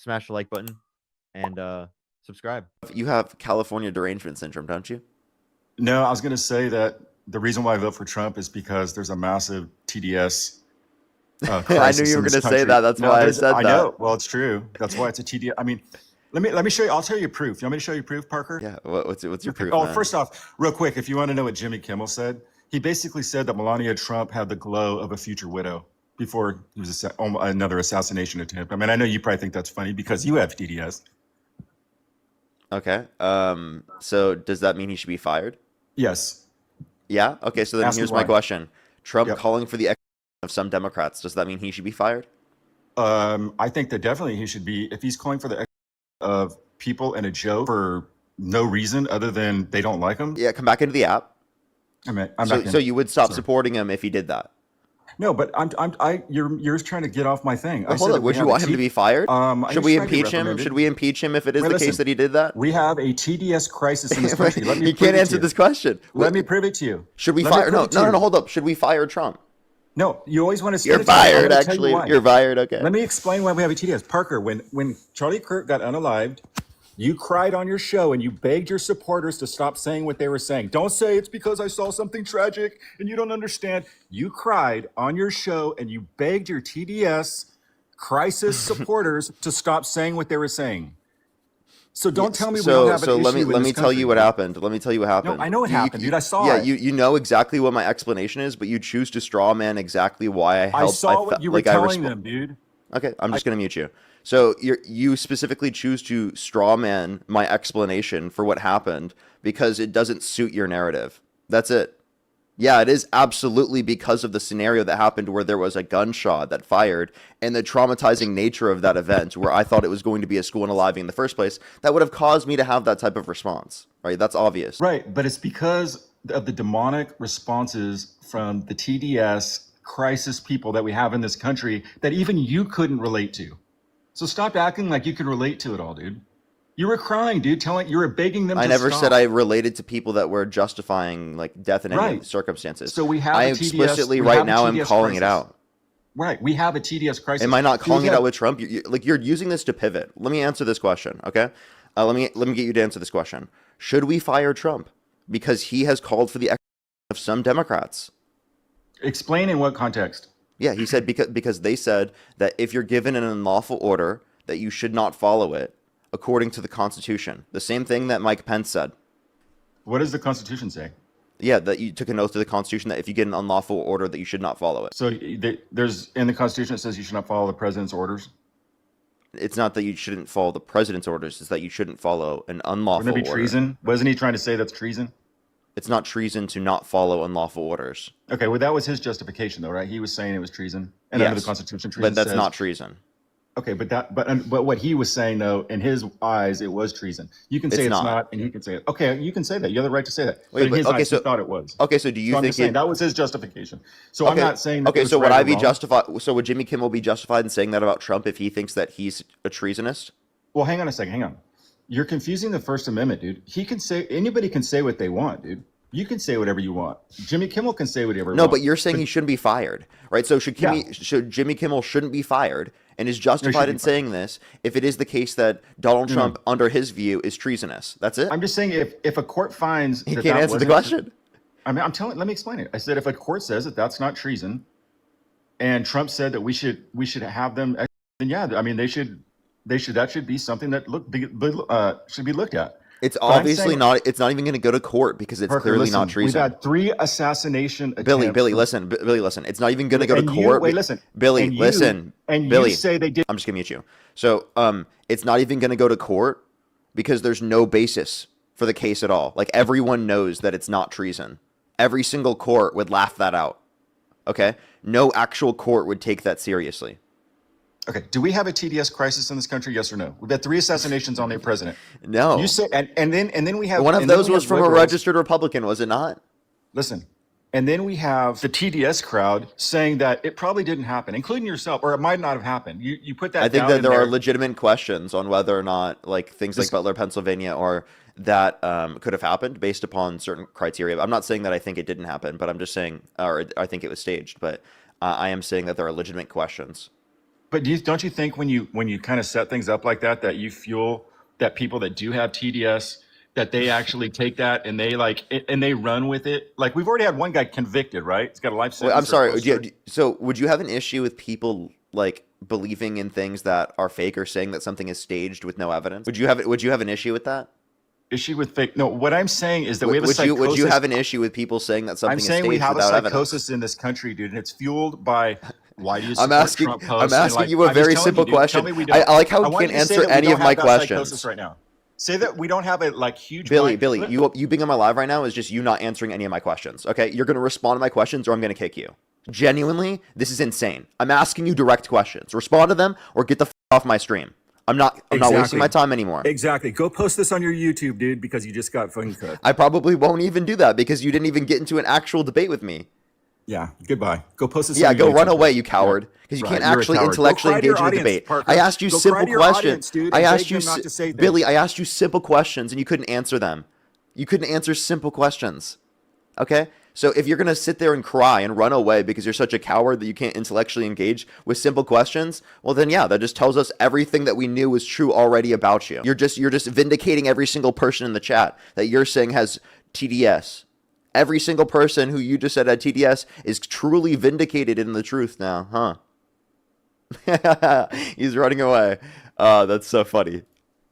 smash the like button, and subscribe. You have California derangement syndrome, don't you? No, I was going to say that the reason why I vote for Trump is because there's a massive TDS I crisis knew you were in this going to say country. that. That's No, why I there's, said I that. know. Well, it's true. That's why it's a TDS. I mean, let me show you. I'll tell you proof. You want me to show you proof, Parker? Yeah. What's your proof? Oh, man? first off, real quick, if you want to know what Jimmy Kimmel said, he basically said that Melania Trump had the glow of a future widow before he was another assassination attempt. I mean, I know you probably think that's funny because you have TDS. Okay. So does that mean he should be fired? Yes. Yeah. Okay. So then Ask me here's my why. question: Trump Yep. calling for the execution of some Democrats. Does that mean he should be fired? I think that definitely he should be, if he's calling for the execution of people in a joke for no reason other than they don't like him. Yeah. Come back into the app. I'm So you would stop Sorry. supporting him if he did that? No, but you're trying to get off my thing. Well, hold on. Would you want him to be fired? Should we impeach him? Should we impeach him if it is the case that he did that? We have a TDS crisis in this country. Let me He can't answer this question. Let me prove it to you. Should we fire? No, hold up. Should we fire Trump? No, you always want to. You're fired, actually. You're fired, okay. Let me explain why we have a TDS. Parker, when Charlie Kirk got unalived, you cried on your show and you begged your supporters to stop saying what they were saying. Don't say it's because I saw something tragic and you don't understand. You cried on your show and you begged your TDS crisis supporters to stop saying what they were saying. So don't tell me we don't have an issue in this country. Let me tell you what happened. Let me tell you what happened. No, I know what happened, dude. I saw it. Yeah, you know exactly what my explanation is, but you choose to straw man exactly why I helped. I saw what you were telling them, dude. Okay, I'm just gonna mute you. So you specifically choose to straw man my explanation for what happened because it doesn't suit your narrative. That's it. Yeah, it is absolutely because of the scenario that happened where there was a gunshot that fired and the traumatizing nature of that event where I thought it was going to be a school unaliving in the first place that would have caused me to have that type of response, right? That's obvious. Right, but it's because of the demonic responses from the TDS crisis people that we have in this country that even you couldn't relate to. So stop acting like you could relate to it all, dude. You were crying, dude, you were begging them to stop. I never said I related to people that were justifying like death in any circumstances. So we have I a TDS, explicitly right now am calling it out. Right, we have a TDS crisis. Am I not calling it out with Trump? You're using this to pivot. Let me answer this question, okay? Let me get you to answer this question. Should we fire Trump because he has called for the execution of some Democrats? Explain in what context? Yeah, he said because they said that if you're given an unlawful order that you should not follow it according to the Constitution. The same thing that Mike Pence said. What does the Constitution say? Yeah, that you took an oath to the Constitution that if you get an unlawful order that you should not follow it. So there's in the Constitution it says you should not follow the president's orders? It's not that you shouldn't follow the president's orders, it's that you shouldn't follow an unlawful order. Wouldn't it be treason? Wasn't he trying to say that's treason? It's not treason to not follow unlawful orders. Okay, well that was his justification though, right? He was saying it was treason. And under the Constitution, treason but that's not treason. Okay, but what he was saying though, in his eyes, it was treason. You can say it's not, and he can say it. Okay, you can say that. You have the right to say that. But in his eyes, he thought it was. Okay, so do you think that was his justification? So I'm not saying that. Okay, so would I be justified? So would Jimmy Kimmel be justified in saying that about Trump if he thinks that he's a treasonist? Well, hang on a second. Hang on. You're confusing the First Amendment, dude. Anybody can say what they want, dude. You can say whatever you want. Jimmy Kimmel can say whatever he wants. No, but you're saying he shouldn't be fired, right? So should Jimmy Kimmel shouldn't be fired and is justified in saying this if it is the case that Donald Trump, under his view, is treasonous. That's it? I'm just saying if a court finds he can't answer the question. I mean, let me explain it. I said if a court says that that's not treason, and Trump said that we should have them, then yeah, I mean that should be something that should be looked at. It's obviously not. It's not even going to go to court because it's clearly not treason. We've had 3 assassination attempts. Billy, listen. It's not even going to go to court. Billy, listen. You say they did. I'm just going to mute you. So, it's not even going to go to court because there's no basis for the case at all. Like everyone knows that it's not treason. Every single court would laugh that out. Okay, no actual court would take that seriously. Okay, do we have a TDS crisis in this country? Yes or no? We've had 3 assassinations on their president. No. You say, and then we have one of those was from a registered Republican, was it not? Listen, and then we have the TDS crowd saying that it probably didn't happen, including yourself, or it might not have happened. You put that. I think that there are legitimate questions on whether or not, like things like Butler, Pennsylvania, or that could have happened based upon certain criteria. I'm not saying that I think it didn't happen, but I'm just saying, or I think it was staged. But I am saying that there are legitimate questions. But don't you think when you kind of set things up like that, that you fuel that people that do have TDS, that they actually take that and they and they run with it? Like we've already had one guy convicted, right? He's got a life Wait, I'm sentence or sorry. close to it. So would you have an issue with people like believing in things that are fake or saying that something is staged with no evidence? Would you have an issue with that? Issue with fake? No, what I'm saying is that we have a Would you psychosis. have an issue with people saying that I'm something is saying we staged have a without evidence? psychosis in this country, dude, and it's fueled by why do you I'm support asking Trump I'm posts? And asking like, you a I'm just very telling simple you, dude, tell question. me we I don't. like how I we want can't you to say answer that we any don't of my have that psychosis questions. right now. Say that we don't have a like huge Billy, mind. you being on my live right now is just you not answering any of my questions. Okay, you're gonna respond to my questions, or I'm gonna kick you. Genuinely, this is insane. I'm asking you direct questions. Respond to them, or get the off my stream. I'm not wasting my time anymore. Exactly. Go post this on your YouTube, dude, because you just got fucking cooked. I probably won't even do that because you didn't even get into an actual debate with me. Yeah. Goodbye. Go post this. Yeah, on your go run YouTube, away, dude. you coward, because you Right, can't you're a actually coward. intellectually Go cry to your engage in a audience, debate. Parker. I asked you Go cry simple to your questions. audience, dude, I and asked beg you, them not to say things. Billy. I asked you simple questions, and you couldn't answer them. You couldn't answer simple questions. Okay? So if you're going to sit there and cry and run away because you're such a coward that you can't intellectually engage with simple questions, well then yeah, that just tells us everything that we knew was true already about you. You're just vindicating every single person in the chat that you're saying has TDS. Every single person who you just said had TDS is truly vindicated in the truth now, huh? He's running away. That's so funny.